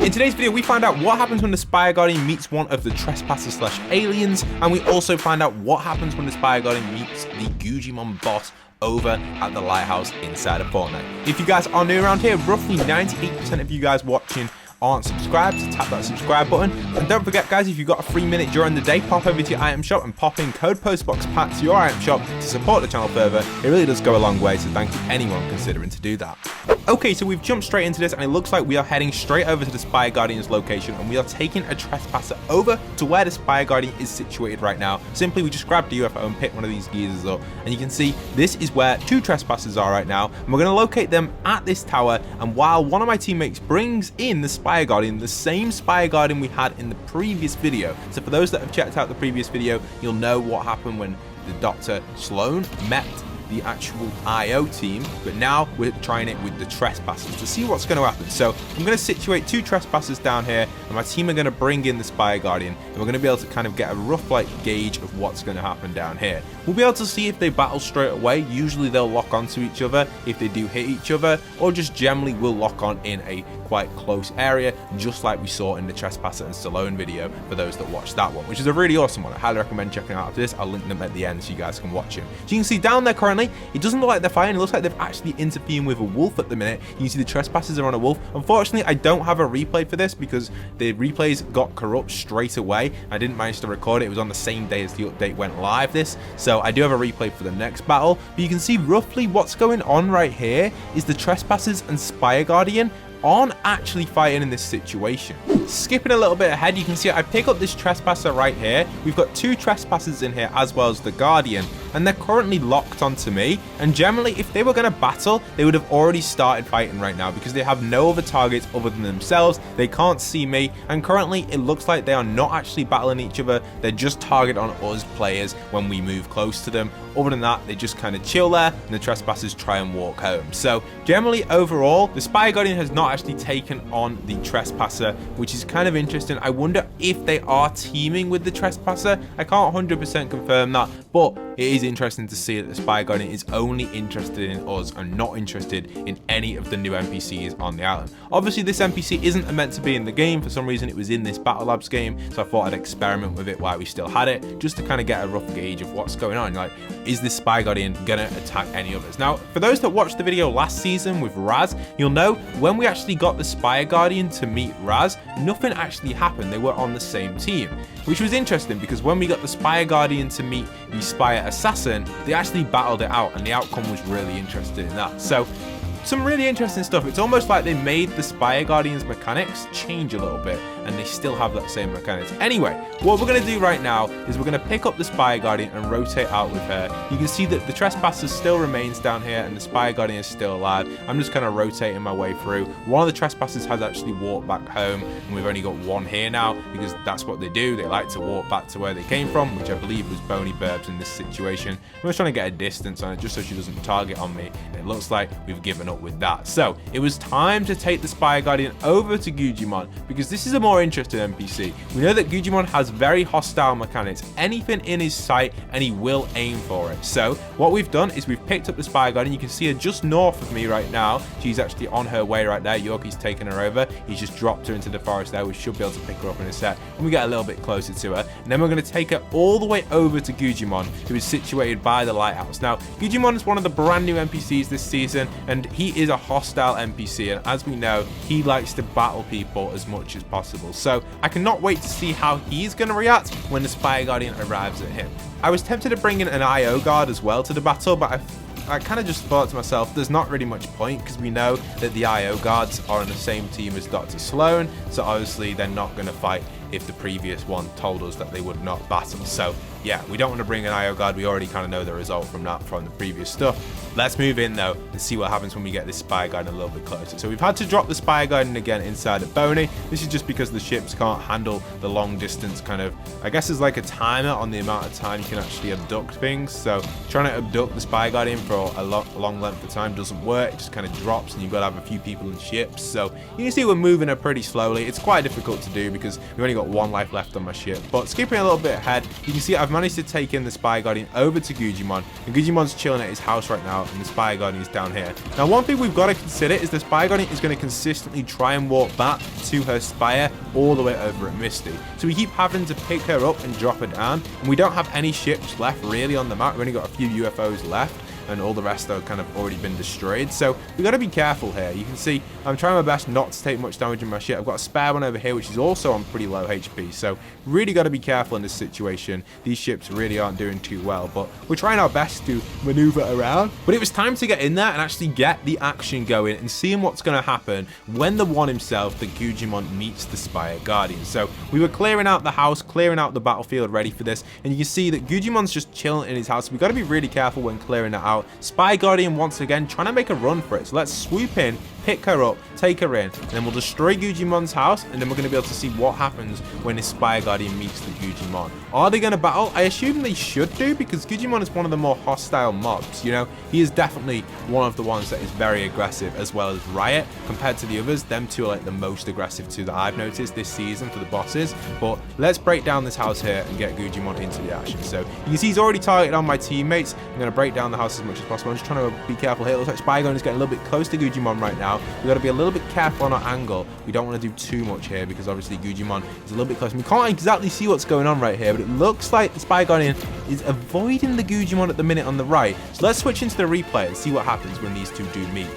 In today's video, we find out what happens when the Spire Guardian meets one of the trespassers / aliens, and we also find out what happens when the Spire Guardian meets the Guggimon boss over at the lighthouse inside of Fortnite. If you guys are new around here, roughly 98% of you guys watching aren't subscribed, so tap that subscribe button. And don't forget guys, if you've got a free minute during the day, pop over to your item shop and pop in code postboxpat to your item shop to support the channel further. It really does go a long way, so thank you anyone considering to do that. Okay, so we've jumped straight into this, and it looks like we are heading straight over to the Spire Guardian's location, and we are taking a trespasser over to where the Spire Guardian is situated right now. Simply, we just grabbed the UFO and picked one of these geezers up, and you can see this is where two trespassers are right now, and we're going to locate them at this tower. And while one of my teammates brings in the Spire Guardian, the same Spire Guardian we had in the previous video. So for those that have checked out the previous video, you'll know what happened when the Dr. Slone met the actual IO team, but now we're trying it with the trespassers to see what's going to happen. So I'm going to situate two trespassers down here, and my team are going to bring in the Spire Guardian, and we're going to be able to kind of get a rough gauge of what's going to happen down here. We'll be able to see if they battle straight away. Usually they'll lock onto each other if they do hit each other, or just generally will lock on in a quite close area, just like we saw in the Trespasser and Slone video for those that watched that one, which is a really awesome one. I highly recommend checking out after this. I'll link them at the end so you guys can watch them. So you can see down there currently, it doesn't look like they're fighting. It looks like they've actually intervened with a wolf at the minute. You can see the Trespassers are on a wolf. Unfortunately, I don't have a replay for this because the replays got corrupt straight away. I didn't manage to record it. It was on the same day as the update went live so I do have a replay for the next battle. But you can see roughly what's going on right here is the Trespassers and Spire Guardian aren't actually fighting in this situation. Skipping a little bit ahead, you can see I pick up this trespasser right here. We've got two trespassers in here as well as the Guardian, and they're currently locked onto me. And generally, if they were going to battle, they would have already started fighting right now because they have no other targets other than themselves. They can't see me, and currently it looks like they are not actually battling each other. They're just target on us players when we move close to them. Other than that, they just kind of chill there, and the trespassers try and walk home. So generally, overall, the Spire Guardian has not actually taken on the trespasser, which is kind of interesting. I wonder if they are teaming with the trespasser. I can't 100% confirm that, but it is interesting to see that the Spire Guardian is only interested in us and not interested in any of the new NPCs on the island. Obviously, this NPC isn't meant to be in the game. For some reason, it was in this Battle Labs game, so I thought I'd experiment with it while we still had it, just to kind of get a rough gauge of what's going on. Like, is this Spire Guardian gonna attack any others? Now, for those that watched the video last season with Raz, you'll know when we actually got the Spire Guardian to meet Raz, nothing actually happened. They were on the same team, which was interesting because when we got the Spire Guardian to meet the Spire Assassin, they actually battled it out, and the outcome was really interesting in that. So some really interesting stuff. It's almost like they made the Spire Guardian's mechanics change a little bit, and they still have that same mechanics. Anyway, what we're going to do right now is we're going to pick up the Spire Guardian and rotate out with her. You can see that the Trespasser still remains down here, and the Spire Guardian is still alive. I'm just kind of rotating my way through. One of the Trespassers has actually walked back home, and we've only got one here now because that's what they do. They like to walk back to where they came from, which I believe was Bony Burbs in this situation. I'm just trying to get a distance on it just so she doesn't target on me, and it looks like we've given up with that. So it was time to take the Spire Guardian over to Guggimon because this is a more interesting NPC. We know that Guggimon has very hostile mechanics, anything in his sight, and he will aim for it. So what we've done is we've picked up the Spire Guardian. You can see her just north of me right now. She's actually on her way right there. Yorkie's taken her over. He's just dropped her into the forest there. We should be able to pick her up in a sec when we get a little bit closer to her, and then we're going to take her all the way over to Guggimon, who is situated by the lighthouse. Now Guggimon is one of the brand new NPCs this season, and he is a hostile NPC, and as we know, he likes to battle people as much as possible. So I cannot wait to see how he's going to react when the Spire Guardian arrives at him. I was tempted to bring in an IO guard as well to the battle, but I kind of just thought to myself, there's not really much point because we know that the IO guards are on the same team as Dr. Slone, so obviously they're not going to fight if the previous one told us that they would not battle. So yeah, we don't want to bring an IO guard. We already kind of know the result from that from the previous stuff. Let's move in though and see what happens when we get this Spire Guardian a little bit closer. So we've had to drop the Spire Guardian again inside of Boney. This is just because the ships can't handle the long distance kind of, I guess there's like a timer on the amount of time you can actually abduct things. So trying to abduct the Spire Guardian for a long length of time doesn't work. It just kind of drops, and you've got to have a few people in ships. So you can see we're moving her pretty slowly. It's quite difficult to do because we've only got one life left on my ship. But skipping a little bit ahead, you can see I've managed to take in the Spire Guardian over to Guggimon, and Guggimon's chilling at his house right now. out, and the Spire Guardian is down here. Now, one thing we've got to consider is the Spire Guardian is going to consistently try and walk back to her Spire all the way over at Misty. So we keep having to pick her up and drop her down, and we don't have any ships left really on the map. We've only got a few UFOs left, and all the rest are kind of already been destroyed. So we got to be careful here. You can see I'm trying my best not to take much damage in my ship. I've got a spare one over here, which is also on pretty low HP. So really got to be careful in this situation. These ships really aren't doing too well, but we're trying our best to maneuver around. But it was time to get in there and actually get the action going and seeing what's going to happen when the one himself, the Guggimon, meets the Spire Guardian. So we were clearing out the house, clearing out the battlefield, ready for this. And you can see that Guggimon's just chilling in his house. We've got to be really careful when clearing it out. Spire Guardian once again trying to make a run for it. So let's swoop in, pick her up, take her in, and then we'll destroy Guggimon's house, and then we're going to be able to see what happens when the Spire Guardian meets the Guggimon. Are they going to battle? I assume they should do, because Guggimon is one of the more hostile mobs, you know? He is definitely one of the ones that is very aggressive, as well as Riot. Compared to the others, them two are like the most aggressive two that I've noticed this season for the bosses. But let's break down this house here and get Guggimon into the action. So you can see he's already targeted on my teammates. I'm going to break down the house as much as possible. I'm just trying to be careful here. It looks like Spire Guardian is getting a little bit close to Guggimon right now. We've got to be a little bit careful on our angle. We don't want to do too much here because obviously Guggimon is a little bit close. We can't exactly see what's going on right here, but it looks like the Spire Guardian is avoiding the Guggimon at the minute on the right. So let's switch into the replay and see what happens when these two do meet.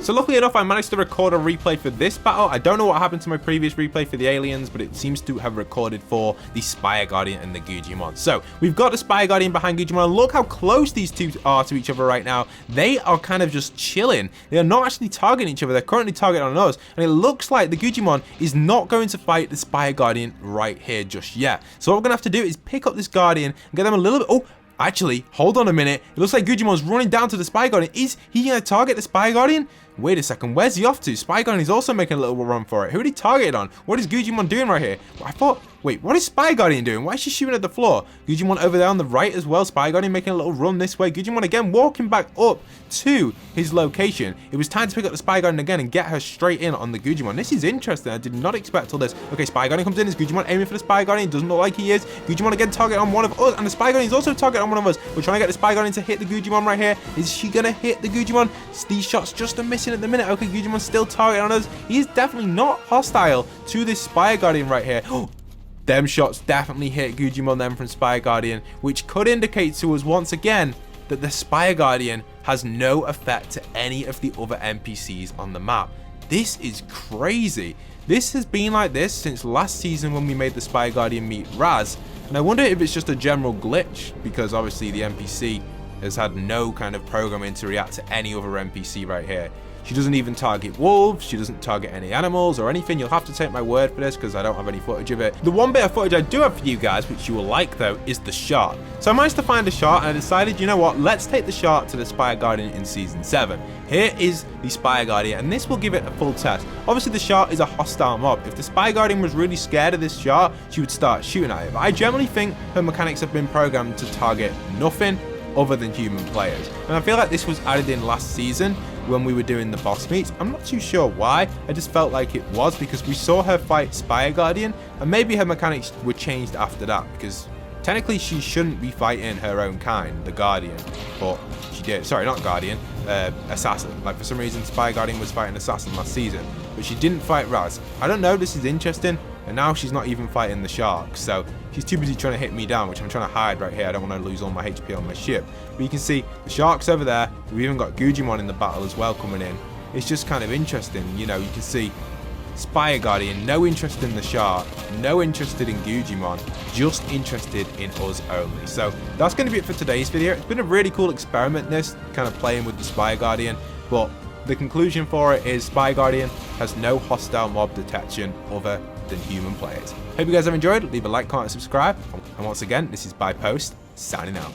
So luckily enough, I managed to record a replay for this battle. I don't know what happened to my previous replay for the aliens, but it seems to have recorded for the Spire Guardian and the Guggimon. So we've got the Spire Guardian behind Guggimon. Look how close these two are to each other right now. They are kind of just chilling. They are not actually targeting each other. They're currently targeting on us. And it looks like the Guggimon is not going to fight the Spire Guardian right here just yet. So what we're going to have to do is pick up this Guardian and get them a little bit... Oh, actually, hold on a minute. It looks like Guggimon's running down to the Spire Guardian. Is he going to target the Spire Guardian? Wait a second, where's he off to? Spire Guardian is also making a little run for it. Who did he target on? What is Guggimon doing right here? I thought... Wait, what is Spire Guardian doing? Why is she shooting at the floor? Guggimon over there on the right as well. Spire Guardian making a little run this way. Guggimon again walking back up to his location. It was time to pick up the Spire Guardian again and get her straight in on the Guggimon. This is interesting. I did not expect all this. Okay, Spire Guardian comes in. Is Guggimon aiming for the Spire Guardian? Doesn't look like he is. Guggimon again target on one of us. And the Spire Guardian is also target on one of us. We're trying to get the Spire Guardian to hit the Guggimon right here. Is she going to hit the Guggimon? These shots just are missing at the minute. Okay, Guggimon's still targeting on us. He is definitely not hostile to this Spire Guardian right here. Them shots definitely hit Guggimon then from Spire Guardian, which could indicate to us once again that the Spire Guardian has no effect to any of the other NPCs on the map. This is crazy. This has been like this since last season when we made the Spire Guardian meet Raz, and I wonder if it's just a general glitch because obviously the NPC has had no kind of programming to react to any other NPC right here. She doesn't even target wolves, she doesn't target any animals or anything. You'll have to take my word for this because I don't have any footage of it. The one bit of footage I do have for you guys, which you will like though, is the shard. So I managed to find a shard and I decided, you know what, let's take the shard to the Spire Guardian in Season 7. Here is the Spire Guardian and this will give it a full test. Obviously the shard is a hostile mob. If the Spire Guardian was really scared of this shard, she would start shooting at it. But I generally think her mechanics have been programmed to target nothing other than human players. And I feel like this was added in last season when we were doing the boss meets. I'm not too sure why. I just felt like it was because we saw her fight Spire Guardian and maybe her mechanics were changed after that because technically she shouldn't be fighting her own kind, the Guardian, but she did. Sorry, not Guardian, Assassin. Like for some reason Spire Guardian was fighting Assassin last season, but she didn't fight Raz. I don't know, this is interesting. And now she's not even fighting the shark, so she's too busy trying to hit me down, which I'm trying to hide right here. I don't want to lose all my HP on my ship. But you can see the shark's over there. We've even got Guggimon in the battle as well coming in. It's just kind of interesting, you know. You can see Spire Guardian, no interest in the shark, no interested in Guggimon, just interested in us only. So that's going to be it for today's video. It's been a really cool experiment, this kind of playing with the Spire Guardian, but the conclusion for it is Spire Guardian has no hostile mob detection other than human players. Hope you guys have enjoyed. Leave a like, comment, and subscribe. And once again, this is By Post, signing out.